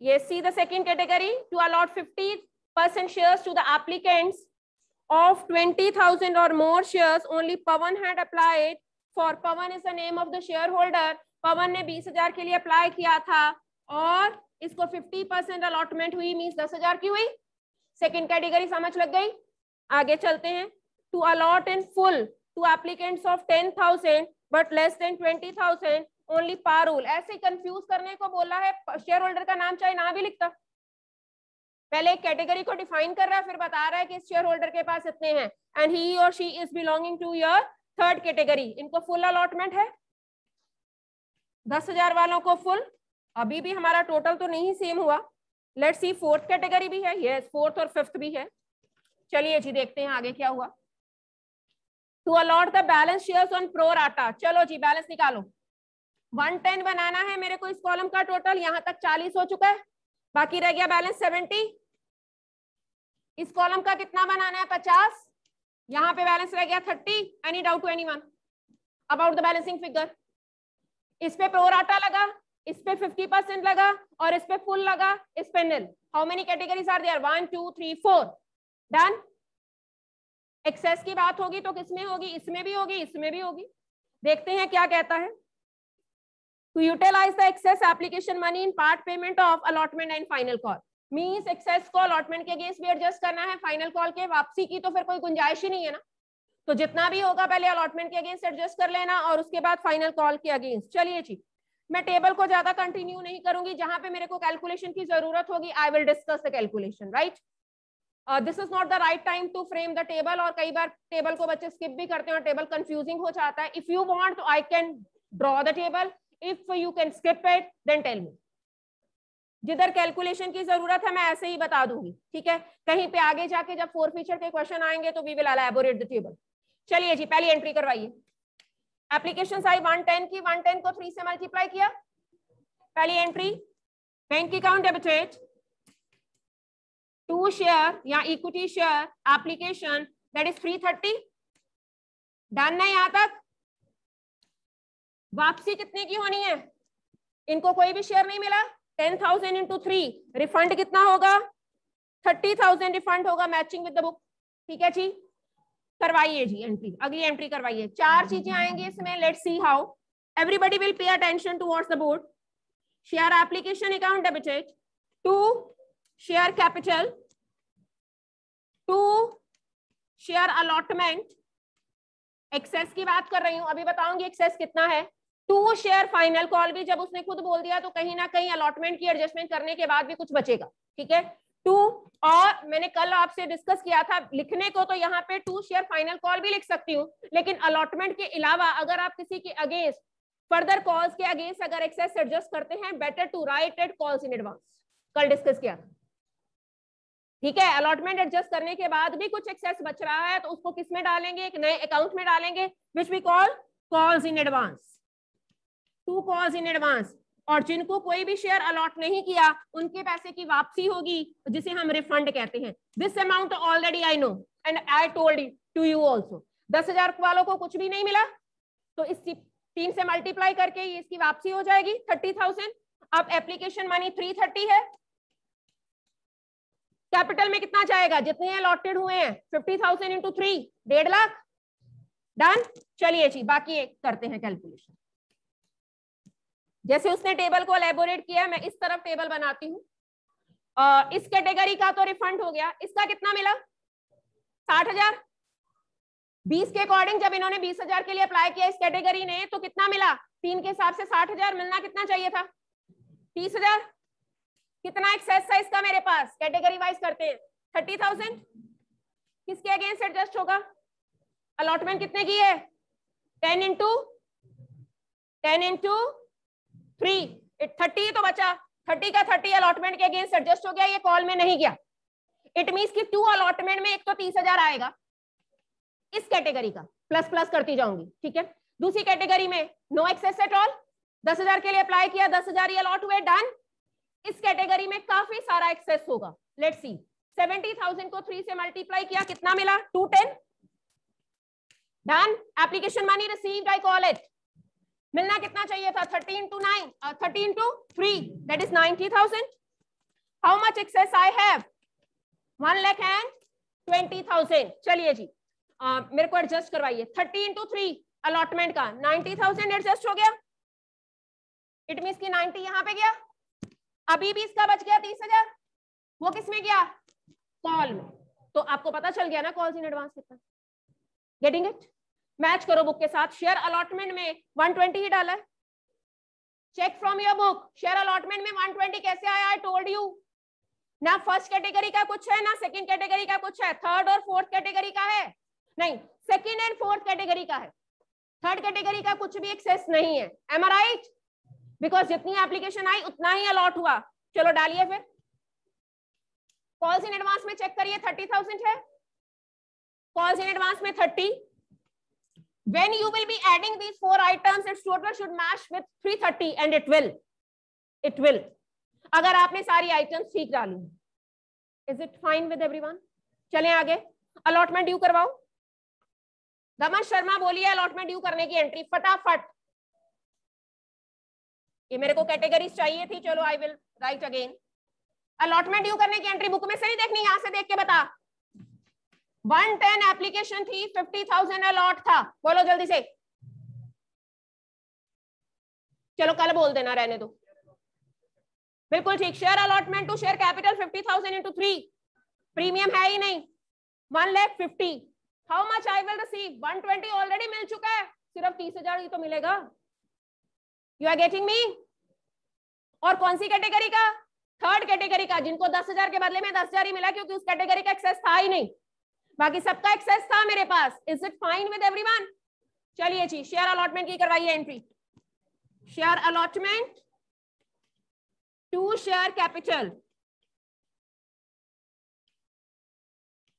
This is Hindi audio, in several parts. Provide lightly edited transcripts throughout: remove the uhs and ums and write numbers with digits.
Yes, see the second category, to allot 50% shares to the applicants of 20,000 or more shares. Only Pawan had applied for. Pawan is the name of the shareholder. Pawan ने 20,000 के लिए अप्लाई किया था और इसको 50% अलॉटमेंट हुई, मींस 10,000 की हुई. सेकंड कैटेगरी समझ लग गई. आगे चलते हैं. To allot in full to applicants of 10,000 but less than 20,000 only Parul. ऐसे कंफ्यूज करने को बोला है. शेयर होल्डर का नाम चाहे ना भी लिखता, पहले एक कैटेगरी को डिफाइन कर रहा है, फिर बता रहा है कि इस शेयर होल्डर के पास इतने हैं एंड ही और she is belonging to your third category. इनको फुल अलॉटमेंट है. 10,000 वालों को फुल. अभी भी हमारा टोटल तो नहीं सेम हुआ. लेट्स सी फोर्थ कैटेगरी भी है. यस, फोर्थ और फिफ्थ भी है. चलिए जी देखते हैं आगे क्या हुआ. To allot the balance shares on pro rata. चलो जी बैलेंस निकालो. 110 बनाना है मेरे को इस कॉलम का टोटल. यहां तक 40 हो चुका है, बाकी रह गया बैलेंस 70. इस कॉलम का कितना बनाना है? 50. यहां पे बैलेंस रह गया 30. Any doubt to anyone about the balancing figure? इस पे प्रो राटा लगा, इस पे 50% लगा और इस पे फुल लगा, इस पे nil. How many categories are there? 1 2 3 4. Done. Access की बात होगी तो किसमें होगी? इसमें भी होगी, इसमें भी होगी. देखते हैं क्या कहता है. To utilize the excess application money in part payment of allotment and final call. Means excess को allotment के अगेंस्ट भी एडजस्ट करना है, फाइनल कॉल के वापसी की तो फिर कोई गुंजाइश ही नहीं है ना. तो जितना भी होगा पहले allotment के अगेंस्ट एडजस्ट कर लेना और उसके बाद फाइनल कॉल के अगेंस्ट. चलिए जी, मैं टेबल को ज्यादा कंटिन्यू नहीं करूंगी. जहां पे मेरे को कैलकुलेशन की जरूरत होगी I will discuss the calculation. Right, this is not the right time to frame the table. और कई बार टेबल को बच्चे स्किप भी करते हैं और टेबल कंफ्यूजिंग हो जाता है. इफ यू वांट तो I can draw the table. If you can skip it, then tell me. जिधर कैलकुलेशन की जरूरत है मैं ऐसे ही बता दूंगी. ठीक है, कहीं पे आगे जाके जब फोर फीचर के क्वेश्चन आएंगे तो we will elaborate the table. चलिए जी पहली एंट्री करवाइए. एप्लीकेशन आई 110 की. 110 को 3 से मल्टीप्लाई किया. पहली entry, bank account debited to share या equity share application that is 330. Done है यहां तक. वापसी कितने की होनी है? इनको कोई भी शेयर नहीं मिला. 10,000 इंटू 3. रिफंड कितना होगा? 30,000 रिफंड होगा मैचिंग विद द बुक. ठीक है जी, करवाइए जी एंट्री. अगली एंट्री करवाइए. 4 चीजें आएंगी इसमें. Let's see how. Everybody will pay attention towards the board. Share application account debited to share capital to share allotment. Excess की बात कर रही हूं, अभी बताऊंगी एक्सेस कितना है. टू शेयर फाइनल कॉल भी जब उसने खुद बोल दिया तो कहीं ना कहीं अलॉटमेंट की एडजस्टमेंट करने के बाद भी कुछ बचेगा. ठीक है, टू. और मैंने कल आपसे डिस्कस किया था लिखने को, तो यहाँ पे टू शेयर फाइनल कॉल भी लिख सकती हूँ, लेकिन अलॉटमेंट के अलावा अगर आप किसी के अगेंस्ट फर्दर कॉल्स के अगेंस्ट अगर एक्सेस एडजस्ट करते हैं, better to write it calls in advance. कल डिस्कस किया था. ठीक है, अलॉटमेंट एडजस्ट करने के बाद भी कुछ एक्सेस बच रहा है तो उसको किस में डालेंगे? एक नए अकाउंट में डालेंगे, which we call calls in advance. To calls in advance. और जिनको कोई भी शेयर अलॉट नहीं किया उनके पैसे की वापसी होगी, जिसे हम रिफंड कहते हैं. This amount already I know and I told it to you also. 10,000 वालों को कुछ भी नहीं मिला तो इस 3 से मल्टीप्लाई करके इसकी वापसी हो जाएगी 30,000. अब एप्लीकेशन मनी 330 है. कैपिटल में कितना जाएगा? जितने अलॉटेड हुए हैं 50,000 इंटू 3, 1.5 लाख. डन. चलिए जी बाकी एक करते हैं कैलकुलेशन. जैसे उसने टेबल को एलेबोरेट किया, मैं इस तरफ टेबल बनाती हूँ. इस कैटेगरी का तो रिफंड हो गया. इसका कितना मिला? 60,000. 20 के अकॉर्डिंग जब इन्होंने 20,000 के लिए अप्लाई किया इस कैटेगरी ने, तो कितना मिला? 3 के हिसाब से 60,000. मिलना कितना चाहिए था? 30,000. कितना एक्सेस है इसका मेरे पास? कैटेगरी वाइज करते हैं. 30,000 किसके अगेंस्ट एडजस्ट होगा? अलॉटमेंट कितने की है? 10 इंटू 3. 30 तो बचा. 30 का 30 अलॉटमेंट के अगेंस्ट एडजस्ट हो गया. ये कॉल में नहीं गया. इट मींस कि 2 अलॉटमेंट में एक तो 30,000 आएगा इस कैटेगरी का, प्लस प्लस करती जाऊंगी. ठीक है, दूसरी कैटेगरी में नो एक्सेस एट ऑल. 10,000 के लिए अप्लाई किया, 10,000 ही अलॉट हुए. डन. इस कैटेगरी में काफी सारा एक्सेस होगा. Let's see. 70,000 को 3 से मल्टीप्लाई किया, कितना मिला? 210. Done. Application money received I call it. मिलना कितना चाहिए था? 30 into 3 that is 90,000. How much excess I have 1,20,000। चलिए जी मेरे को एडजस्ट करवाइए 30 into 3 अलॉटमेंट का 90,000 एडजस्ट हो गया। इट मींस कि 90 यहां पे गया, अभी भी इसका बच गया 30,000, वो किसमें गया कॉल में। तो आपको पता चल गया ना कॉल्स इन एडवांस कितना। Getting it? मैच करो बुक के साथ। शेयर अलॉटमेंट में 120 ही डाला है। Check from your book, share allotment में 120 कैसे आया। आई टोल्ड यू ना फर्स्ट कैटेगरी का कुछ है ना सेकंड कैटेगरी का कुछ है, थर्ड और फोर्थ कैटेगरी का है नहीं, सेकंड एंड फोर्थ कैटेगरी का है। थर्ड कैटेगरी का कुछ भी एक्सेस नहीं है। Am I right? बिकॉज जितनी एप्लीकेशन आई उतना ही अलॉट हुआ। चलो डालिए फिर। कॉल्स इन एडवांस में चेक करिए 30,000 है, कॉल्स इन एडवांस में 30। When you will be adding these 4 items, its total should match with 330 and it will. अगर आपने सारी आइटम्स ठीक डाली। Is it fine with everyone? चलें आगे। अलॉटमेंट ड्यू करवाओ। दमन शर्मा बोलिए अलॉटमेंट ड्यू करने की एंट्री फटाफट। ये मेरे को कैटेगरीज चाहिए थी। चलो I will write again. Allotment due करने की एंट्री बुक में से नहीं देखनी, यहां से देख के बता। 110 एप्लीकेशन थी, 50,000 अलॉट था। बोलो जल्दी से। चलो कल बोल देना, रहने दो। बिल्कुल ठीक। Share allotment to share capital 50,000 into 3। प्रीमियम है ही नहीं। 1,50,000। How much I will receive? 120 already मिल चुका है, सिर्फ 30,000 ही तो मिलेगा। You are getting me? और कौन सी कैटेगरी का? थर्ड कैटेगरी का, जिनको 10,000 के बदले में 10,000 ही मिला क्योंकि उस कैटेगरी का एक्सेस था ही नहीं, बाकी सबका एक्सेस था मेरे पास। Is it fine with everyone? चलिए जी शेयर अलॉटमेंट की करवाइए entry. Share allotment to share capital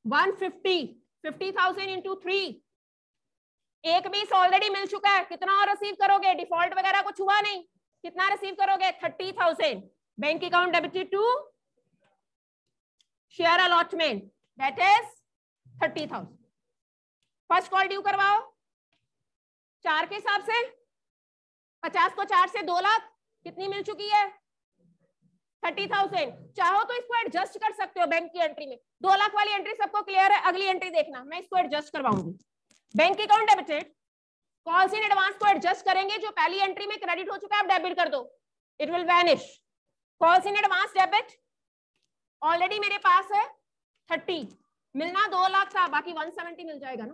50,000 into 3। 1,20 already मिल चुका है, कितना और रिसीव करोगे? डिफॉल्ट वगैरह कुछ हुआ नहीं, कितना रिसीव करोगे? 30,000। Bank account debited to share allotment that is 30,000। First call due करवाओ 4 के हिसाब से। 50 को 4 से 2 लाख कितनी मिल चुकी है? 30,000। चाहो तो इसको एडजस्ट कर सकते हो बैंक की एंट्री में। 2 लाख वाली एंट्री सबको क्लियर है? अगली एंट्री देखना, मैं इसको एडजस्ट करवाऊंगी। Bank account debited, calls in advance को एडजस्ट करेंगे। जो पहली एंट्री में क्रेडिट हो चुका है आप डेबिट कर दो, it will vanish. Calls in advance debit already मेरे पास है 30, मिलना 2 लाख था, बाकी 170 मिल जाएगा ना।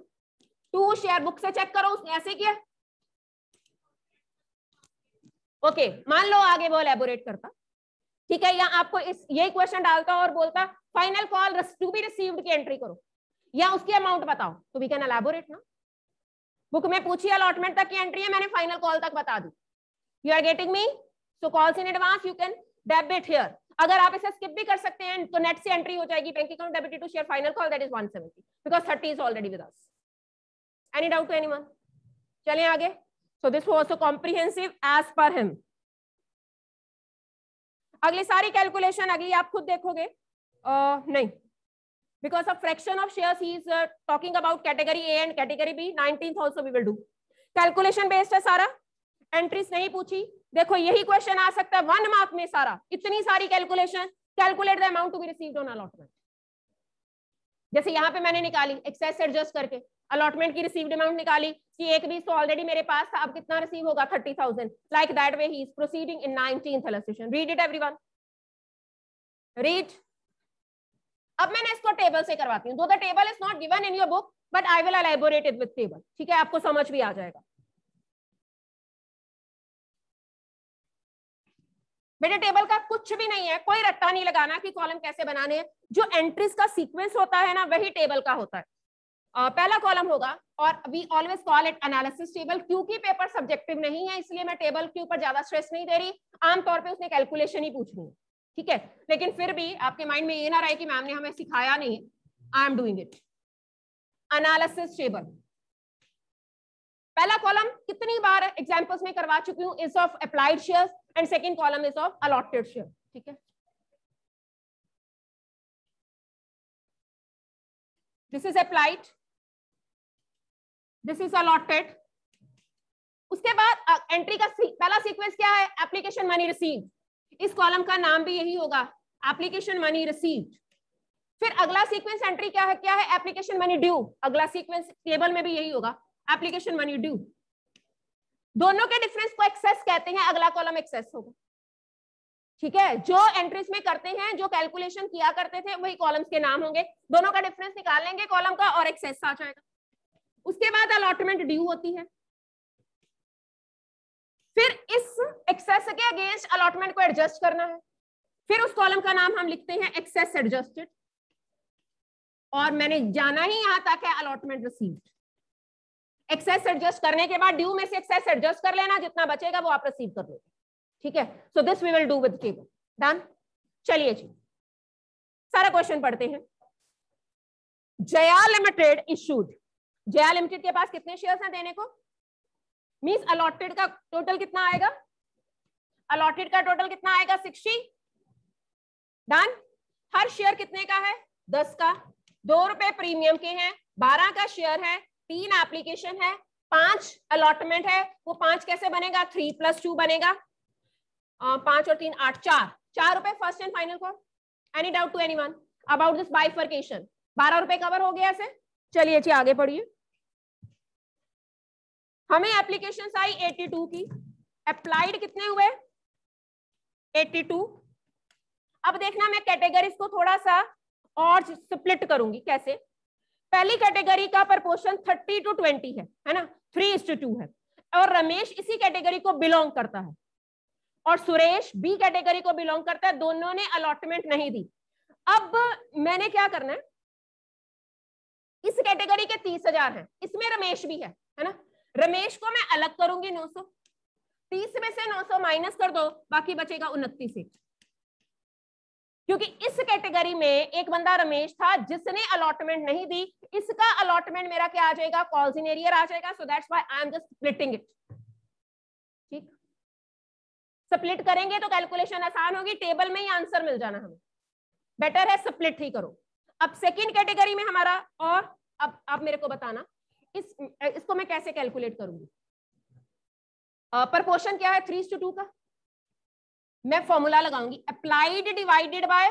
2 शेयर बुक से चेक करो, उसने ऐसे किया। ओके मान लो आगे वो एलैबोरेट करता, ठीक है, या आपको इस ये क्वेश्चन डालता और बोलता final call to be received की एंट्री करो या उसकी अमाउंट बताओ, तो वी कैन एलैबोरेट ना। बुक में पूछी अलॉटमेंट तक की एंट्री है, मैंने फाइनल कॉल तक बता दी। You are getting me? So calls in advance you can debit here. अगर आप इसे स्किप भी कर सकते हैं तो नेट से एंट्री हो जाएगी। Bank account debited to share final call that is 170 because 30 is already with us. Any doubt to anyone? चलें आगे। So this was also comprehensive as per him. अगली सारी कैलकुलेशन अगली आप खुद देखोगे। नहीं, because of fraction of shares he is talking about category A and category B। 19th also we will do। Calculation based है सारा, एंट्रीज नहीं पूछी। देखो यही क्वेश्चन आ सकता है 1 मार्क में सारा, इतनी सारी calculation. Calculate the amount to be received on allotment. जैसे यहाँ पे मैंने निकाली एक्सेस एडजस्ट करके अलॉटमेंट की रिसीव्ड अमाउंट निकाली कि 1,20 तो ऑलरेडी मेरे पास था, अब कितना रिसीव होगा? 30,000। Like that way he is proceeding in 19th illustration। Read it everyone, read. अब मैंने इसको टेबल से करवाती हूँ। The table is not given in your book but I will elaborate it with table, ठीक है, आपको समझ भी आ जाएगा। बेटे टेबल का कुछ भी नहीं है, कोई रट्टा नहीं लगाना कि कॉलम कैसे बनाने हैं। जो एंट्रीज का सीक्वेंस होता है ना वही टेबल का होता है। पहला कॉलम होगा और we always call it analysis table. क्योंकि पेपर सब्जेक्टिव नहीं है इसलिए मैं टेबल के ऊपर ज्यादा स्ट्रेस नहीं दे रही। आमतौर पे उसने कैलकुलेशन ही पूछनी है, ठीक है, लेकिन फिर भी आपके माइंड में ये ना रहे कि मैम ने हमें सिखाया नहीं। I am doing it. Analysis table पहला कॉलम कितनी बार एग्जांपल्स में करवा चुकी हूं, is of applied shares and second column is of allotted share, ठीक है। This is applied, this is allotted. उसके बाद एंट्री का पहला सीक्वेंस क्या है? Application money received. इस कॉलम का नाम भी यही होगा, एप्लीकेशन मनी रिसीव्ड। फिर अगला सीक्वेंस एंट्री क्या है एप्लीकेशन मनी ड्यू। अगला सीक्वेंस टेबल में भी यही होगा, एप्लीकेशन मनी ड्यू। दोनों के डिफरेंस को एक्सेस कहते हैं, अगला कॉलम एक्सेस होगा। ठीक है, जो एंट्रीज में करते हैं, जो कैलकुलेशन किया करते थे, वही कॉलम्स के नाम होंगे। दोनों का डिफरेंस निकाल लेंगे कॉलम का और एक्सेस आ जाएगा। उसके बाद अलॉटमेंट ड्यू होती है। फिर इस एक्सेस के अगेंस्ट अलॉटमेंट को एडजस्ट करना है। फिर उस कॉलम का नाम हम लिखते हैं एक्सेस एडजस्टेड, और मैंने जाना ही यहां तक है अलॉटमेंट रिसीव्ड। एक्सेस एडजस्ट करने के बाद ड्यू में से एक्सेस एडजस्ट कर लेना, जितना बचेगा वो आप रिसीव कर लोगे। ठीक है, so this we will do with table. Done. चलिए जी, सारा क्वेश्चन पढ़ते हैं। Jaya limited issued, Jaya limited के पास कितने शेयर्स हैं देने को? मींस अलॉटेड का टोटल कितना आएगा? अलॉटेड का टोटल कितना आएगा? 60। डन। हर शेयर कितने का है? 10 का। 2 रुपए प्रीमियम के हैं, 12 का शेयर है, 3 एप्लीकेशन है, 5 अलॉटमेंट है। वो 5 कैसे बनेगा? 3 + 2 बनेगा। 5 और 3 8, 4 रुपए first and final call. Any doubt to anyone about this bifurcation? 12 रुपए कवर हो गया ऐसे। चलिए जी आगे पढ़िए। हमें एप्लीकेशन आई 82 की, अप्लाइड कितने हुए? 82। अब देखना मैं कैटेगरीज को थोड़ा सा और स्प्लिट करूंगी। कैसे? पहली कैटेगरी का प्रपोर्शन 30:20 है ना, 3:2 है, और रमेश इसी कैटेगरी को बिलोंग करता है, और सुरेश बी कैटेगरी को बिलोंग करता है। दोनों ने अलॉटमेंट नहीं दी। अब मैंने क्या करना है, इस कैटेगरी के 30,000 हैं, इसमें रमेश भी है ना। रमेश को मैं अलग करूंगी 900, 30 में से 900 माइनस कर दो, बाकी बचेगा 29। क्योंकि इस कैटेगरी में एक बंदा रमेश था जिसने अलॉटमेंट नहीं दी, इसका अलॉटमेंट मेरा क्या आ जाएगा? कॉल्स इन एरियर आ जाएगा। So that's why I am just splitting it. ठीक, स्प्लिट करेंगे तो कैलकुलेशन आसान होगी, टेबल में ही आंसर मिल जाना हमें। बेटर है स्प्लिट ही करो। अब सेकंड कैटेगरी में हमारा, और अब आप मेरे को बताना इसको मैं कैसे कैलकुलेट करूंगी। प्रपोर्शन क्या है 3:2 का? मैं फॉर्मूला लगाऊंगी, applied divided by,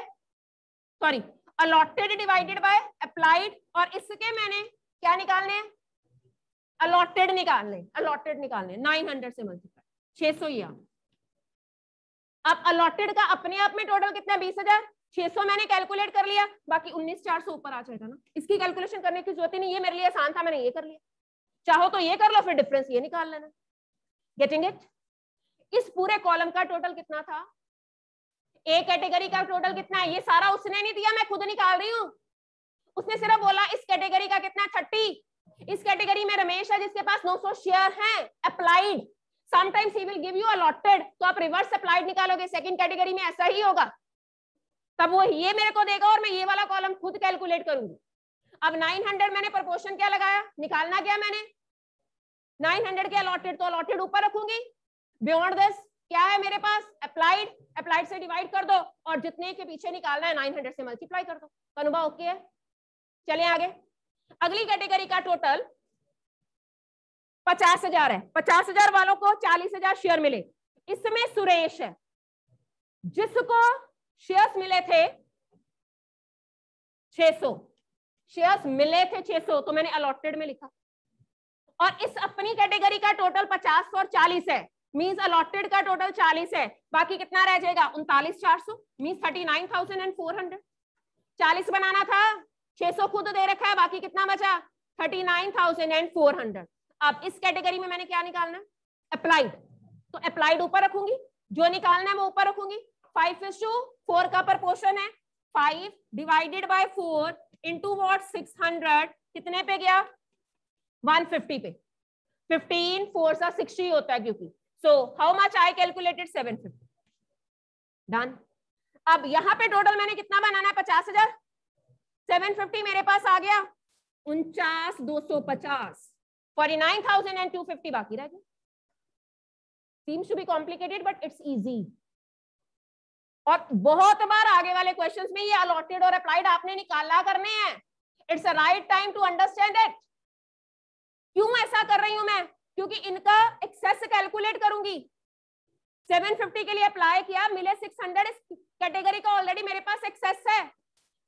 sorry allotted divided by applied, और इसके मैंने क्या निकालने हैं? अलॉटेड निकालने। 900 से मल्टीप्लाई, 600 ही। अब अलॉटेड का अपने आप में टोटल कितना? 20,000। 600 मैंने कैलकुलेट कर लिया, बाकी 19,400 ऊपर आ जाएगा ना। इसकी कैलकुलेशन करने की जरूरत ही नहीं, ये मेरे लिए आसान था, मैंने ये कर लिया। चाहो तो ये कर लो, फिर डिफरेंस ये निकाल लेना। Getting it? इस पूरे कॉलम का टोटल कितना था? ए कैटेगरी का टोटल कितना है? ये सारा उसने नहीं दिया, मैं खुद निकाल रही हूँ। उसने सिर्फ बोला इस कैटेगरी का कितना? 30। इस कैटेगरी में रमेश है जिसके पास 900 शेयर हैं applied. Sometimes he will give you allotted, तो आप रिवर्स अप्लाइड निकालोगे। सेकंड कैटेगरी में ऐसा ही होगा, तब वो ये मेरे को देगा और मैं ये वाला कॉलम खुद कैलकुलेट करूंगी। अब 900 मैंने प्रपोर्शन क्या लगाया? निकालना क्या मैंने? 900 के अलॉटेड, तो अलॉटेड ऊपर रखूंगी। बियॉन्ड दिस क्या है मेरे पास? अप्लाइड। अप्लाइड से डिवाइड कर दो, और जितने के पीछे निकालना है 900 से मल्टीप्लाई कर दो। अनुभव ओके है? चलिए आगे। अगली कैटेगरी का टोटल 50,000 है। 50,000 वालों को 40,000 शेयर मिले। इसमें सुरेश है जिसको शेयर्स मिले थे 600, शेयर्स मिले थे 600, तो मैंने अलॉटेड में लिखा। और इस अपनी कैटेगरी का टोटल 50 और 40 है, मींस अलॉटेड का टोटल 40 है, बाकी कितना रह जाएगा? 39,400, मींस 39,400। 40 बनाना था, 600 खुद दे रखा है, बाकी कितना बचा? 39,400। अब इस कैटेगरी में मैंने क्या निकालना है? अप्लाइड, तो अप्लाइड ऊपर रखूंगी, जो निकालना है वो ऊपर रखूंगी। 5:4 का प्रपोर्शन है, 5 डिवाइडेड बाय 4 इंटू वॉट 600, कितने पे गया? 150 पे। 15 4 सा 60 होता है, क्योंकि so how much I calculated? 750। Done. अब यहां पे टोटल मैंने कितना बनाना है? 50,000। 750 मेरे पास आ गया, 49,250। 49,250 बाकी रह गया। Seems to be complicated but it's easy। और बहुत बार आगे वाले क्वेश्चंस में ये अलॉटेड और अप्लाइड आपने निकाला करने हैं। It's a right time to understand it. क्यों ऐसा कर रही हूं मैं? क्योंकि इनका एक्सेस कैलकुलेट करूंगी। 750 के लिए अप्लाई किया, मिले 600, इस कैटेगरी का ऑलरेडी मेरे पास एक्सेस है,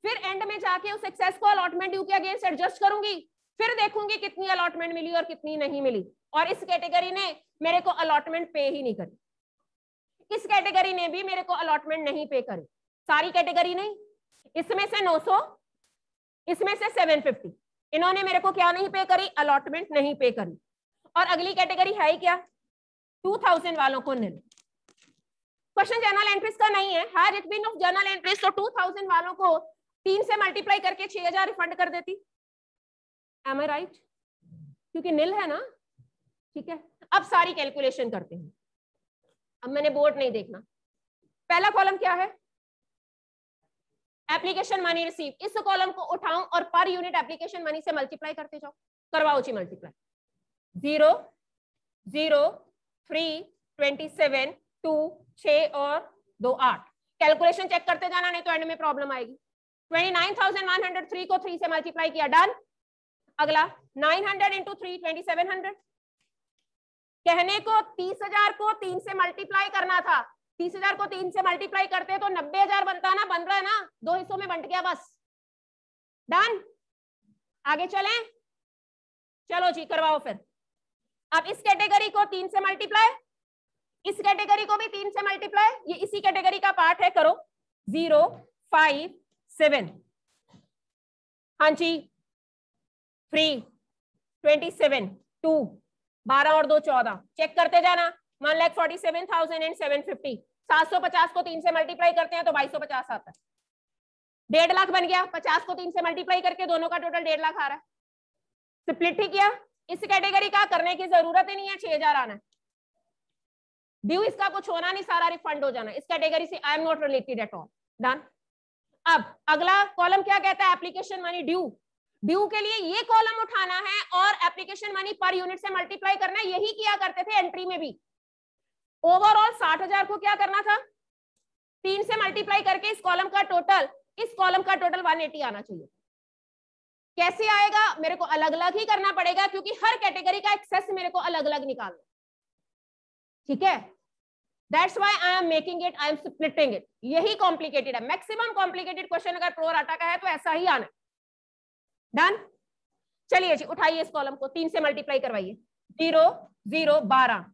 फिर एंड में जाके उस एक्सेस को अलॉटमेंट ड्यू के अगेंस्ट एडजस्ट करूंगी, फिर देखूंगी कितनी अलॉटमेंट मिली और कितनी नहीं मिली। और इस कैटेगरी ने मेरे को अलॉटमेंट पे ही नहीं करी, इस कैटेगरी ने भी मेरे को अलॉटमेंट नहीं पे करी, सारी कैटेगरी नहीं, इसमें से 900, इसमें से 750, इन्होंने मेरे को क्या नहीं पे करी, अलॉटमेंट नहीं पे करी। और अगली कैटेगरी है ही क्या, 2000 वालों को निल। क्वेश्चन जर्नल एंट्रीज का नहीं है, had it been of journal entries तो 2000 वालों को 3 से मल्टीप्लाई करके 6000 रिफंड कर देती, एम आई राइट, क्योंकि निल है ना। ठीक है, अब सारी कैलकुलेशन करते हैं। अब मैंने बोर्ड नहीं देखना, पहला कॉलम क्या है, एप्लीकेशन मनी रिसीव, इस कॉलम को उठाऊं और पर यूनिट एप्लीकेशन मनी से मल्टीप्लाई करते जाओ, करवाओ जी मल्टीप्लाई, 0 0 3 27 2 6 और 2 8, कैलकुलेशन चेक करते जाना नहीं तो एंड में प्रॉब्लम आएगी। 29,103 को 3 से मल्टीप्लाई किया, डन। अगला 900 इंटू 3 2700, कहने को 30,000 को 3 से मल्टीप्लाई करना था, 30,000 को 3 से मल्टीप्लाई करते तो 90,000 बनता ना, बन रहा है ना, 2 हिस्सों में बंट गया बस, डन। आगे चलें, चलो जी करवाओ फिर। अब इस कैटेगरी को 3 से मल्टीप्लाई, इस कैटेगरी को भी 3 से मल्टीप्लाई, ये इसी कैटेगरी का पार्ट है, करो 0 5 7, हाँ जी 3 27 2 12 और 2 14, चेक करते जाना, 1,47,750, 750 को 3 से मल्टीप्लाई करते हैं तो 2250 आता है, 1.5 लाख बन गया, 50 को 3 से मल्टीप्लाई करके दोनों का टोटल 1.5 लाख आ रहा है। स्प्लिट ही किया, इस कैटेगरी का करने की जरूरत ही नहीं है, 6,000 आना है, ड्यू इसका कुछ होना नहीं, सारा रिफंड हो जाना, इस कैटेगरी से I am not related at all, done. अब अगला कॉलम क्या कहता है, एप्लीकेशन मनी ड्यू, ड्यू के लिए ये कॉलम उठाना है और एप्लीकेशन मनी पर यूनिट से मल्टीप्लाई करना है, यही किया करते थे एंट्री में भी। ओवरऑल 60,000 को क्या करना था, 3 से मल्टीप्लाई करके इस कॉलम का टोटल, इस कॉलम का टोटल 180 आना चाहिए। कैसे आएगा, मेरे को अलग अलग ही करना पड़ेगा क्योंकि हर कैटेगरी का एक्सेस मेरे को अलग अलग निकालना, ठीक है। That's why I am making it, I am splitting it. यही कॉम्प्लिकेटेड है, मैक्सिमम कॉम्प्लिकेटेड क्वेश्चन अगर प्रो राटा का है तो ऐसा ही आना, डन। चलिए जी उठाइए इस कॉलम को, 3 से मल्टीप्लाई करवाइए, 0 0 12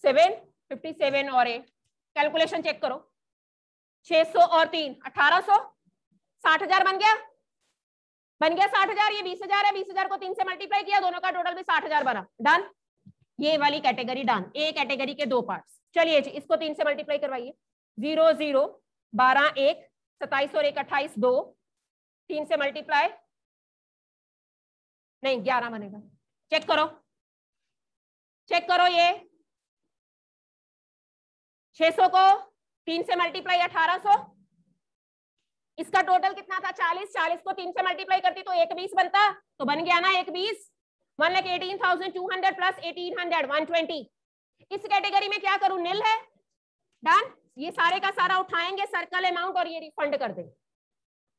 57 और 1, कैलकुलेशन चेक करो, 600 और 3 1800, 60,000 बन गया 60,000, ये 20,000 है, 20,000 को 3 से मल्टीप्लाई किया, दोनों का टोटल भी 60,000 बना, डन। ये वाली कैटेगरी डन, ए कैटेगरी के 2 पार्ट्स। चलिए जी इसको 3 से मल्टीप्लाई करवाइए, 0 0 12 1 27 और 1 28 2, 3 से मल्टीप्लाई नहीं 11 बनेगा, चेक करो ये 600 को 3 से मल्टीप्लाई 1800, इसका टोटल कितना था 40, 40 को 3 से मल्टीप्लाई करती तो 120 बनता, तो बन गया ना 120, 1,18,200 प्लस 1,800 120। इस कैटेगरी में क्या करूं, निल है, डन। ये सारे का सारा उठाएंगे सर्कल अमाउंट और ये रिफंड कर देंगे।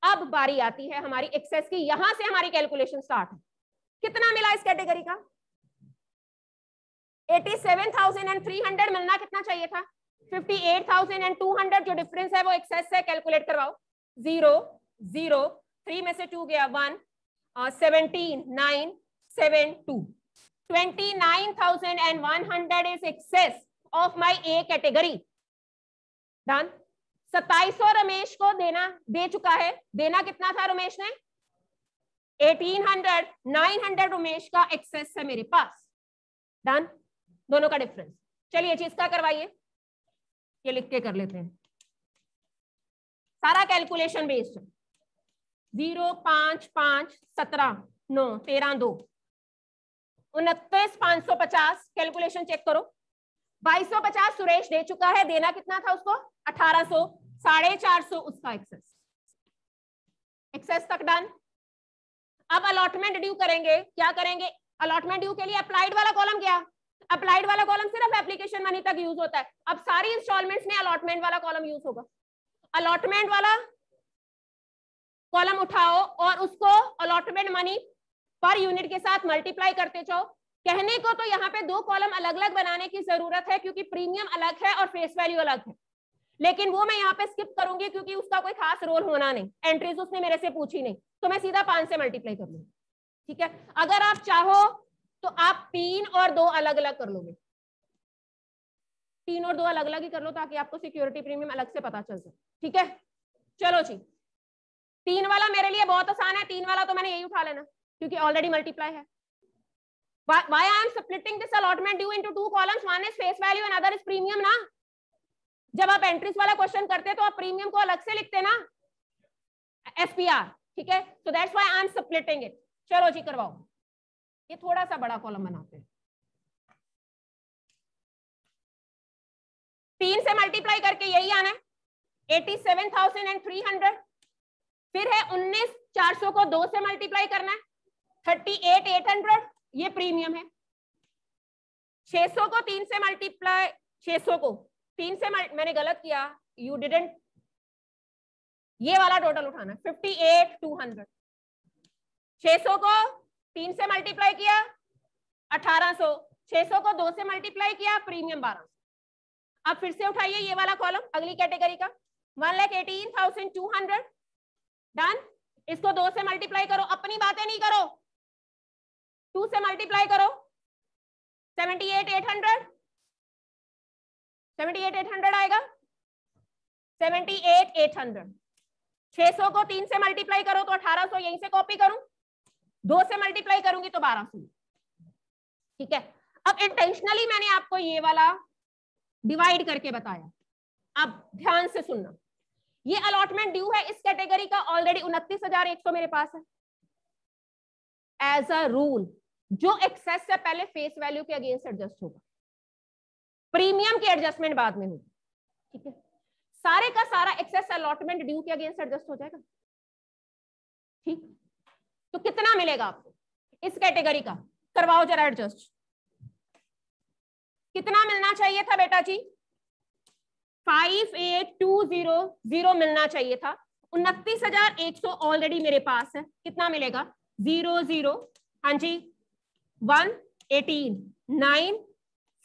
अब बारी आती है हमारी एक्सेस की, यहां से हमारी कैलकुलेशन स्टार्ट है। कितना मिला इस कैटेगरी का, 87,300 मिलना कितना चाहिए था, 58,200, जो डिफरेंस है वो एक्सेस है, कैलकुलेट करवाओ, 0 0 3 में से 2 गया 1, 17 9 7 2, 29,100 is excess of my A category, done. 2700 Ramesh को दे चुका है, देना कितना था रमेश ने, 1800, 900 रमेश का एक्सेस है मेरे पास, डन, दोनों का डिफरेंस। चलिए जी इसका करवाइए, ये लिख के कर लेते हैं, सारा कैलकुलेशन बेस्ड, 0 5 5 17 9 13 2 29,550, कैलकुलेशन चेक करो, 2250 सुरेश दे चुका है, देना कितना था उसको 1800, 450 उसका एक्सेस तक डन। अब अलॉटमेंट ड्यू करेंगे, क्या करेंगे, अलॉटमेंट ड्यू के लिए अप्लाइड वाला कॉलम क्या, अप्लाइड वाला कॉलम सिर्फ एप्लीकेशन मनी तक यूज होता है, अब सारी इंस्टॉलमेंट्स में अलॉटमेंट वाला कॉलम यूज होगा। अलॉटमेंट वाला कॉलम उठाओ और उसको अलॉटमेंट मनी पर यूनिट के साथ मल्टीप्लाई करते जाओ। कहने को तो यहाँ पे 2 कॉलम अलग अलग बनाने की जरूरत है क्योंकि प्रीमियम अलग है और फेस वैल्यू अलग है, लेकिन वो मैं यहाँ पे स्किप करूंगी क्योंकि उसका कोई खास रोल होना नहीं, एंट्रीज उसने मेरे से पूछी नहीं, तो मैं सीधा 5 से मल्टीप्लाई कर लूंगी। ठीक है, अगर आप चाहो तो आप 3 और 2 अलग अलग कर लोगे, 3 और 2 अलग अलग ही कर लो ताकि आपको सिक्योरिटी प्रीमियम अलग से पता चल जाए। ठीक है, चलो जी, 3 वाला मेरे लिए बहुत आसान है, 3 वाला तो मैंने यही उठा लेना क्योंकि ऑलरेडी मल्टीप्लाई है। Why I am splitting this allotment due into 2 columns, one is face value and other is premium ना। जब आप एंट्रीज वाला क्वेश्चन करते तो आप प्रीमियम को अलग से लिखते ना, SPR। ठीक है, so that's why I am splitting it। चलो जी करवाओ, ये थोड़ा सा बड़ा कॉलम बनाते हैं। 3 से मल्टीप्लाई करके यही आना है 87,300, फिर है 19,400 को 2 से मल्टीप्लाई करना है 38,800, ये प्रीमियम है। 600 को 3 से मल्टीप्लाई, 600 को 3 से मैंने गलत किया, यू डिडंट, ये वाला टोटल उठाना 58,200। 600 को 3 से मल्टीप्लाई किया 1800, 600 को 2 से मल्टीप्लाई किया प्रीमियम 1200। अब फिर से उठाइए ये वाला कॉलम अगली कैटेगरी का 1,18,200, डन। इसको 2 से मल्टीप्लाई करो, अपनी बातें नहीं करो, 2 से मल्टीप्लाई करो 78,800, 78,800 आएगा 78,800। 600 को 3 से मल्टीप्लाई करो तो 1800, यहीं से कॉपी करूं, 2 से मल्टीप्लाई करूंगी तो 1200। ठीक है, अब इंटेंशनली मैंने आपको ये वाला डिवाइड करके बताया, अब ध्यान से सुनना। ये अलॉटमेंट ड्यू है इस कैटेगरी का, ऑलरेडी 29,100 मेरे पास है। एज अ रूल जो एक्सेस से पहले फेस वैल्यू के अगेंस्ट एडजस्ट होगा, प्रीमियम की एडजस्टमेंट बाद में होगी। ठीक है, सारे का सारा एक्सेस अलॉटमेंट ड्यू के अगेंस्ट एडजस्ट हो जाएगा। ठीक, तो कितना मिलेगा आपको इस कैटेगरी का, करवाओ जरा एडजस्ट। कितना मिलना चाहिए था बेटा जी, 58,200 मिलना चाहिए था। 29,100 ऑलरेडी मेरे पास है, कितना मिलेगा 00, हाँ जी 118, 9,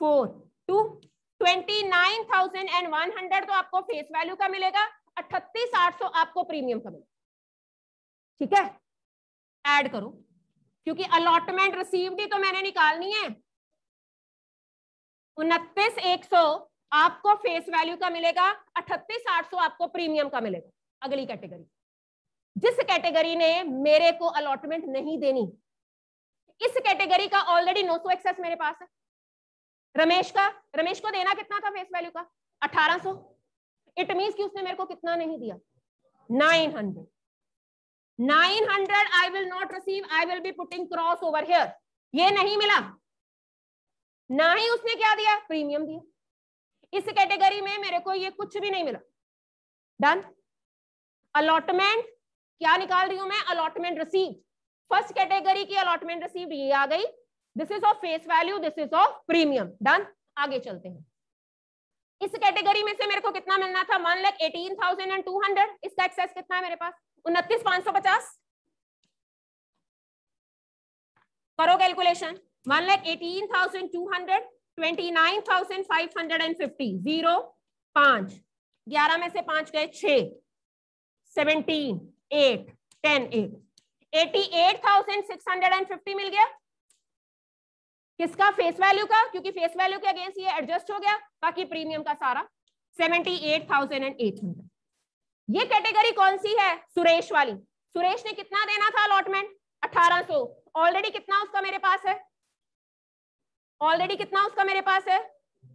4, 2, 29,100 तो आपको फेस वैल्यू का मिलेगा, 38,800 आपको प्रीमियम का मिलेगा। ठीक है, ऐड करो क्योंकि अलॉटमेंट रिसीव्ड ही तो मैंने निकालनी है। 29,100 आपको फेस वैल्यू का मिलेगा, 38,800 आपको प्रीमियम का मिलेगा। अगली कैटेगरी, जिस कैटेगरी ने मेरे को अलॉटमेंट नहीं देनी, इस कैटेगरी का ऑलरेडी 900 एक्सेस मेरे पास है। रमेश को देना कितना था फेस वैल्यू का 1800, इट मींस कि उसने मेरे को कितना नहीं दिया 900। I will not receive, I will be putting cross over here। ये नहीं मिला, ना ही उसने क्या दिया प्रीमियम दिया। इस कैटेगरी में मेरे को ये कुछ भी नहीं मिला, डन। अलॉटमेंट क्या निकाल रही हूं मैं, अलॉटमेंट रिसीव। फर्स्ट कैटेगरी की अलॉटमेंट रिसीव ये आ गई, this is of face value, this is of premium, done. आगे चलते हैं, इस कैटेगरी में से मेरे को कितना मिलना था 1,18,200, इसका एक्सेस कितना है मेरे पास 29,550। करो कैलकुलेशन, 1,18,200, 29,550, 0, 5, 11 में से 5 गए 6, 17, 8, 10, 8, 88,650 मिल गया। किसका, फेस वैल्यू का, क्योंकि फेस वैल्यू के अगेंस्ट ये एडजस्ट हो गया, बाकी प्रीमियम का सारा 78,800। ये कैटेगरी कौन सी है, सुरेश वाली। सुरेश ने कितना देना था अलॉटमेंट 1800, ऑलरेडी कितना उसका मेरे पास है, ऑलरेडी कितना उसका मेरे पास है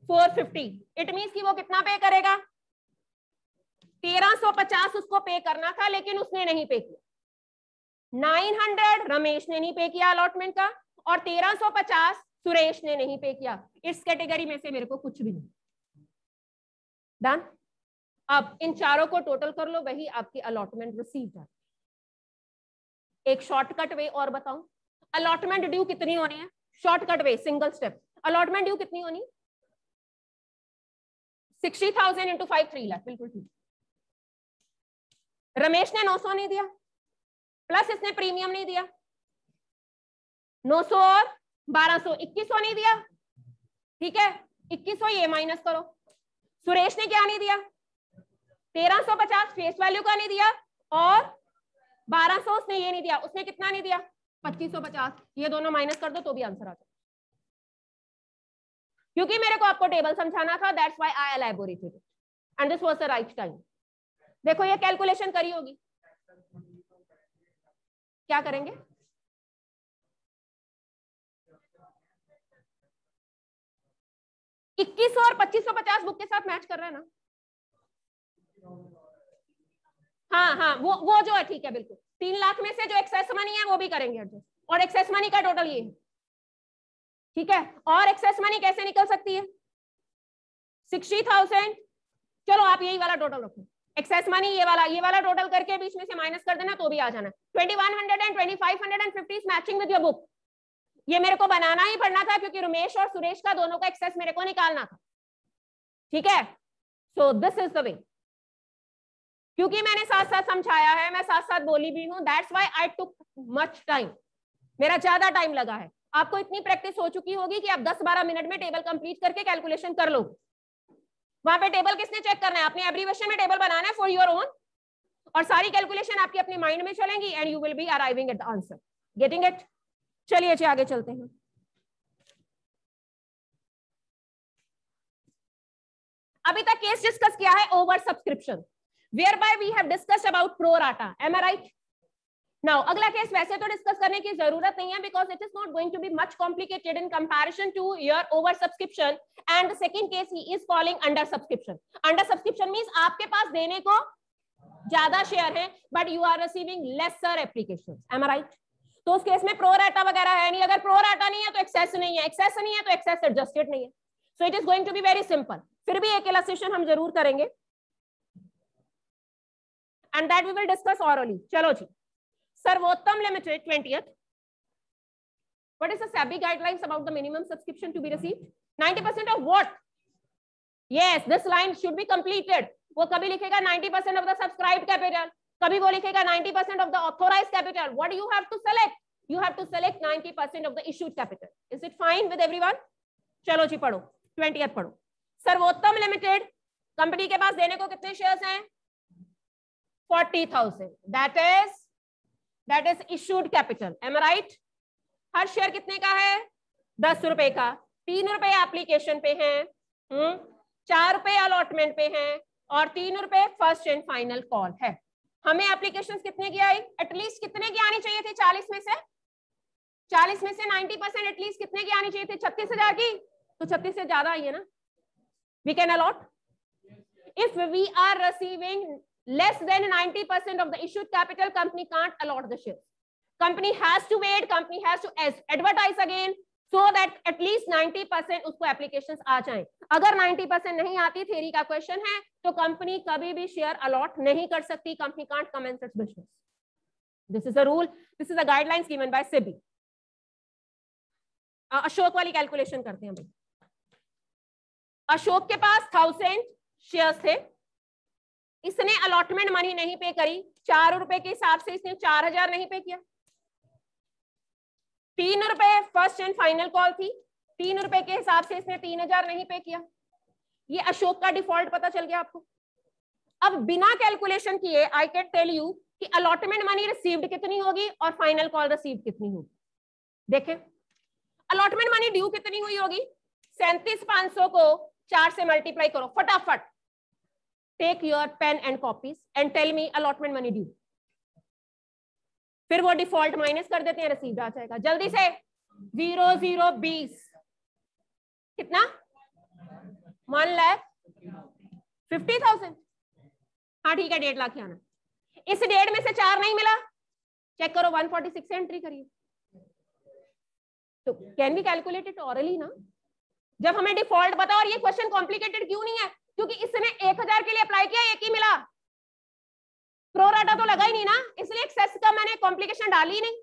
450। इट मींस कि वो कितना पे करेगा 1350 उसको पे करना था, लेकिन उसने नहीं पे किया। 900 रमेश ने नहीं पे किया अलॉटमेंट का, और 1350 सुरेश ने नहीं पे किया। इस कैटेगरी में से मेरे को कुछ भी नहीं, डन। अब इन चारों को टोटल कर लो, वही आपकी अलॉटमेंट रिसीव्ड है। एक शॉर्टकट वे और बताऊं, अलॉटमेंट ड्यू कितनी होनी है, shortcut way single step. Allotment due कितनी होनी, 60,000 इंटू 5, 3 लाख, बिल्कुल ठीक। रमेश ने 900 नहीं दिया, प्लस इसने प्रीमियम नहीं दिया, 900 और 1200, 2100 नहीं दिया, ठीक है। 2100 ये माइनस करो। सुरेश ने क्या नहीं दिया 1350 फेस वैल्यू का नहीं दिया और 1200 उसने ये नहीं दिया, उसने कितना नहीं दिया 2550, ये दोनों माइनस कर दो तो भी आंसर आ जाए, क्योंकि मेरे को आपको टेबल समझाना था, that's why I elaborated and this was the right time. देखो ये कैलकुलेशन करी होगी, क्या करेंगे, इक्कीस और 2550 बुक के साथ मैच कर रहा है ना, हाँ हाँ वो जो है ठीक है बिल्कुल, 3 लाख में से जो एक्सेस मनी है वो भी करेंगे एडजस्ट, और एक्सेस मनी का टोटल ये है, ठीक है, और एक्सेस मनी कैसे निकल सकती है 60,000, चलो आप यही वाला टोटल रखो, एक्सेस मनी ये वाला टोटल करके बीच में से माइनस कर देना तो भी आ जाना, 2100 and 2550 is matching with your book, ये मेरे को बनाना ही पड़ना था क्योंकि रमेश और सुरेश का दोनों का एक्सेस मेरे को निकालना था, ठीक है, so this is the way, क्योंकि मैंने साथ साथ समझाया है, मैं साथ साथ बोली भी हूं, that's why I took much time, मेरा ज्यादा टाइम लगा है, आपको इतनी प्रैक्टिस हो चुकी होगी कि आप 10-12 मिनट में टेबल कंप्लीट करके कैलकुलेशन कर लो, वहां पे टेबल किसने चेक करना है, अपने एब्रीविएशन में टेबल बनाना है फॉर योर ओन, और सारी कैलकुलेशन आपकी अपने माइंड में चलेंगी and you will be arriving at the answer, getting it. चलिए जी आगे चलते हैं, अभी तक केस डिस्कस किया है over subscription, whereby we have discussed about pro rata, am I right? Now अगला केस वैसे तो डिस्कस करने की जरूरत नहीं है because it is not going to be much complicated in comparison to your over subscription, and the second case he is calling under subscription. Under subscription means आपके पास देने को ज्यादा शेयर है but you are receiving lesser applications, am I right? तो उस केस में प्रो राटा वगैरह है नहीं, अगर प्रो राटा नहीं है तो एक्सेस नहीं है, एक्सेस नहीं है तो एक्सेस एडजस्टेड नहीं है, so it is going to be very simple, फिर भी एक इलस्ट्रेशन हम जरूर करेंगे and that we will discuss orally. चलो जी, सर्वोत्तम limited 20th, what is the SEBI guidelines about the minimum subscription to be received? 90% of what? Yes, this line should be completed. वो कभी लिखेगा 90% of the subscribed capital, कभी वो लिखेगा 90% of the authorized capital. What do you have to select? You have to select 90% of the issued capital. Is it fine with everyone? चलो जी पढ़ो, 20th पढ़ो, सर्वोत्तम लिमिटेड कंपनी के पास देने को कितने शेयर्स हैं 40,000, that is issued capital, am I right? Her share कितने का है 10 रुपए का, 3 रुपए एप्लीकेशन पे हैं, 4 रुपए अलॉटमेंट पे हैं और 3 रुपए फर्स्ट एंड फाइनल कॉल है। हमें एप्लीकेशन कितने की आई, एटलीस्ट कितने की आनी चाहिए थी 40 में से 90% एटलीस्ट कितने की आनी चाहिए थी 36,000 की, तो 36 से ज्यादा आई है ना, we can allot if we are receiving less than 90% of the issued capital, company can't allot the shares, company has to wait, company has to advertise again so that at least 90% उसको applications आ जाएं, अगर 90% नहीं आती, थ्योरी का क्वेश्चन है, तो कंपनी कभी भी शेयर अलॉट नहीं कर सकती, company can't commence its business, this is a rule, this is the guidelines given by SEBI। Ashok वाली कैलकुलेशन करते हैं भाई, अशोक के पास 1000 शेयर्स थे, इसने अलॉटमेंट मनी नहीं पे करी, 4 रुपए के हिसाब से इसने 4000 नहीं पे किया, 3 रुपए फर्स्ट एंड फाइनल कॉल थी, 3 रुपए के हिसाब से इसने 3000 नहीं पे किया, ये अशोक का डिफॉल्ट पता चल गया आपको। अब बिना कैलकुलेशन किए आई कैन टेल यू कि अलॉटमेंट मनी रिसीव्ड कितनी होगी और फाइनल कॉल रिसीव्ड कितनी होगी। देखें अलॉटमेंट मनी ड्यू कितनी हुई होगी, 37,500 को 4 से मल्टीप्लाई करो फटाफट, take your pen and copies and tell me allotment money due, फिर वो डिफॉल्ट माइनस कर देते हैं, रिसीव्ड आ जाएगा, जल्दी से 0020 कितना 1,50,000, हाँ ठीक है 1.5 लाख आना, इस 1.5 में से 4 नहीं मिला, चेक करो 146 से एंट्री करिए, तो कैन बी कैलकुलेटेड ऑरली ना, जब हमें डिफॉल्ट पता, और ये क्वेश्चन कॉम्प्लिकेटेड क्यों नहीं है, क्योंकि इसने 1000 के लिए अप्लाई किया, एक ही मिला, प्रो राटा तो लगा ही नहीं ना, इसलिए एक्सेस का मैंने कॉम्प्लिकेशन डाली ही नहीं,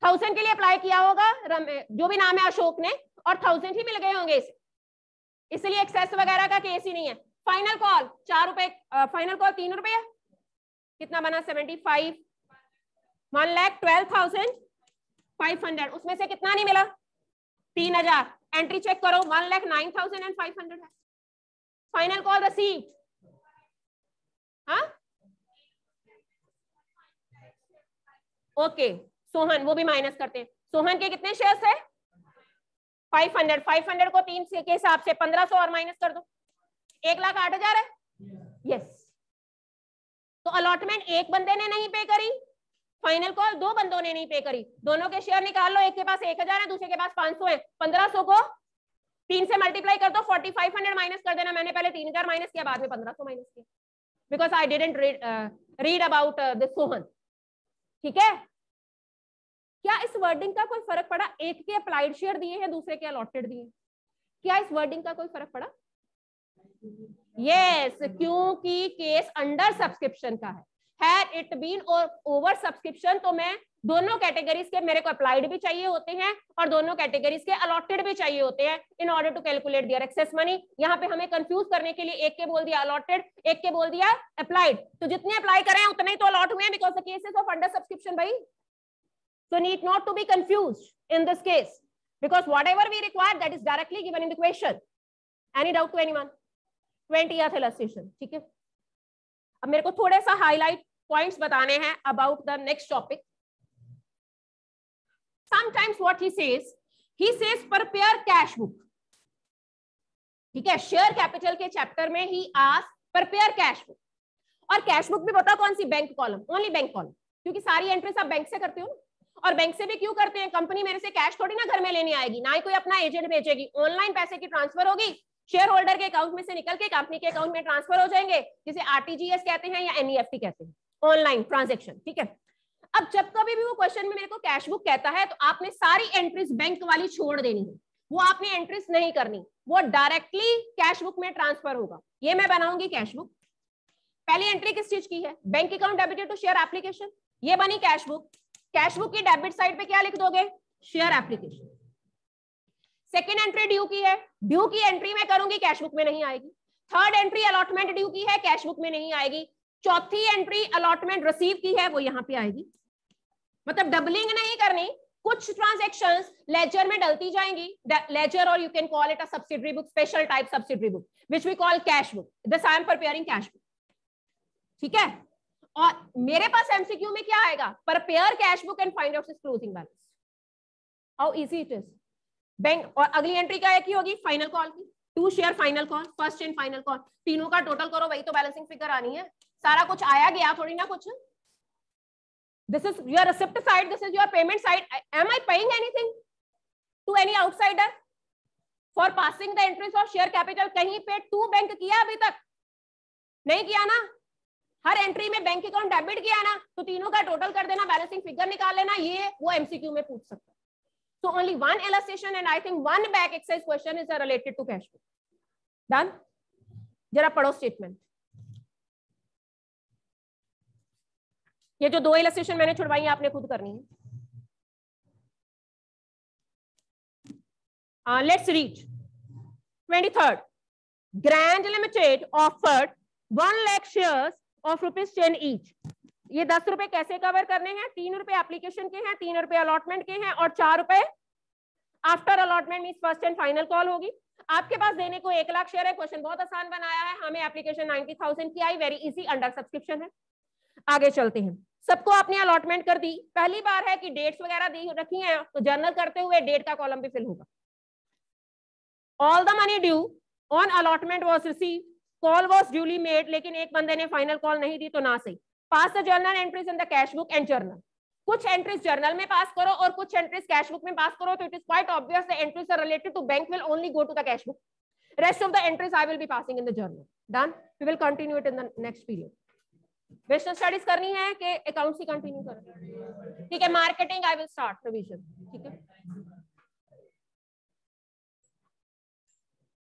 1000 के लिए अप्लाई किया होगा जो भी नाम है अशोक ने, और 1000 ही मिल गए होंगे इसे, इसलिए एक्सेस वगैरह का केस ही नहीं है। फाइनल कॉल 4 रुपए, फाइनल कॉल 3 रुपए, कितना बना 75, 1,12,500, उसमें से कितना नहीं मिला 3000, एंट्री चेक करो 1,09,500 है, फाइनल कॉल रिसीव्ड हाँ ओके, सोहन वो भी माइनस करते हैं। सोहन के कितने शेयर्स है? 500। 500 को 3 के हिसाब से 1500 और माइनस कर दो, 1,08,000 है। यस, तो अलॉटमेंट एक बंदे ने नहीं पे करी, फाइनल कॉल 2 बंदों ने नहीं पे करी, दोनों के शेयर निकाल लो, एक के पास 1,000 है, दूसरे के पास 500 है। 1500 को 3 से मल्टीप्लाई कर दो, 4500 माइनस कर देना। मैंने पहले 3000 माइनस किया, बाद में 1500 माइनस किया, because I didn't read about this Sohan. ठीक है, क्या इस वर्डिंग का कोई फर्क पड़ा? एक के अप्लाइड शेयर दिए हैं, दूसरे के अलॉटेड दिए, क्या इस वर्डिंग का कोई फर्क पड़ा? यस, क्योंकि केस अंडर सब्सक्रिप्शन का है। Had it been over subscription तो मैं दोनों कैटेगरीज के, मेरे को अप्लाइड भी चाहिए होते हैं और दोनों कैटेगरीज के अलॉटेड भी चाहिए होते हैं in order to calculate their excess money. यहाँ पे हमें कंफ्यूज करने के लिए एक के बोल दिया अलॉटेड, एक के बोल दिया अप्लाइड, तो जितने अप्लाई करें उतने ही तो अलॉट हुए हैं, because the cases of under subscription भाई। So need not to be confused in this case because whatever we require that is directly given in the question. Any doubt to anyone? 20th illustration. ठीक है, अब मेरे को थोड़े सा हाईलाइट पॉइंट्स बताने हैं about the next topic. Sometimes what he says prepare cash book. ठीक है, शेयर कैपिटल के चैप्टर में ही आस्क प्रिपेयर कैश बुक, और कैश बुक भी बताओ कौन सी? Bank column, only bank column, क्योंकि सारी एंट्रीज आप बैंक से करते हो। और बैंक से भी क्यों करते हैं? कंपनी मेरे से कैश थोड़ी ना घर में लेने आएगी, ना ही कोई अपना एजेंट भेजेगी, ऑनलाइन पैसे की ट्रांसफर होगी, शेयर होल्डर के अकाउंट में से निकल के कंपनी के अकाउंट में ट्रांसफर हो जाएंगे, जिसे आरटीजीएस कहते हैं या एनईएफटी कहते हैं, ऑनलाइन ट्रांजेक्शन। ठीक है, अब जब कभी भी वो क्वेश्चन में मेरे को कैश बुक कहता है तो आपने सारी एंट्रीज बैंक वाली छोड़ देनी है, वो आपने एंट्रीज नहीं करनी, वो डायरेक्टली कैश बुक में ट्रांसफर होगा। ये मैं बनाऊंगी कैश बुक। पहली एंट्री किस चीज की है? Bank account debited to share application, ये बनी कैश बुक। कैश बुक की डेबिट साइड पे क्या लिख दोगे? Share application. Second entry due की है, ड्यू की एंट्री मैं करूंगी, कैश बुक में नहीं आएगी। थर्ड एंट्री अलॉटमेंट ड्यू की है, कैश बुक में नहीं आएगी। चौथी एंट्री अलॉटमेंट रिसीव की है, वो यहां पे आएगी। मतलब डबलिंग नहीं करनी, कुछ ट्रांजैक्शंस लेजर में डलती जाएंगी, लेजर और you can call it a subsidiary book, special type subsidiary book which we call cash book. This I am preparing cash book. ठीक है, और मेरे पास एमसीक्यू में क्या आएगा? Prepare cash book and find out its closing balance. How easy it is. Bank, और अगली एंट्री क्या है की होगी? फाइनल कॉल की, to share final call, first and final call, तीनों का टोटल करो, वही तो बैलेंसिंग फिगर आनी है। सारा कुछ आया गया थोड़ी ना कुछ। This is your receipt side, this is your payment side. Am I paying anything to any outsider for passing the entries of share capital? कहीं पे टू बैंक किया अभी तक? नहीं किया ना। हर एंट्री में बैंक अकाउंट डेबिट किया ना, तो तीनों का टोटल कर देना, बैलेंसिंग फिगर निकाल लेना। ये वो एमसीक्यू में पूछ सकता है। So only one illustration and I think one back exercise question is related to cash flow. Done? जरा पढ़ो स्टेटमेंट। ये जो 2 इलस्ट्रेशन मैंने छुड़वाई है आपने खुद करनी है। Let's read 23rd। Grand limited offered 1 lakh shares of ₹10 each. ये 10 रुपए कैसे कवर करने हैं? 3 रुपए एप्लीकेशन के हैं, 3 रुपए अलॉटमेंट के हैं और 4 रुपए after allotment means first and final call होगी। आपके पास देने को 1 लाख शेयर है। क्वेश्चन बहुत आसान बनाया है, हमें एप्लीकेशन 90,000 की आई, वेरी इजी, अंडर सब्सक्रिप्शन है। आगे चलते हैं। सबको आपने अलॉटमेंट कर दी। पहली बार है कि डेट्स वगैरह दी रखी हैं, तो जर्नल करते हुए डेट का कॉलम भी फिल होगा। All the money due on allotment was received, call was duly made, लेकिन एक बंदे ने फाइनल कॉल नहीं दी तो ना सही। Pass the journal entries in the cash book and journal. कुछ एंट्रीज जर्नल में पास करो और कुछ एंट्रीज कैश बुक में पास करो, तो it is quite obvious the entries are related to bank will only go to the cash book, rest of the entries I will be passing in the journal. Done, we will continue it in the next period. Business studies करनी है कि अकाउंट्स ही कंटिन्यू करें? ठीक है, marketing I will start revision. ठीक है।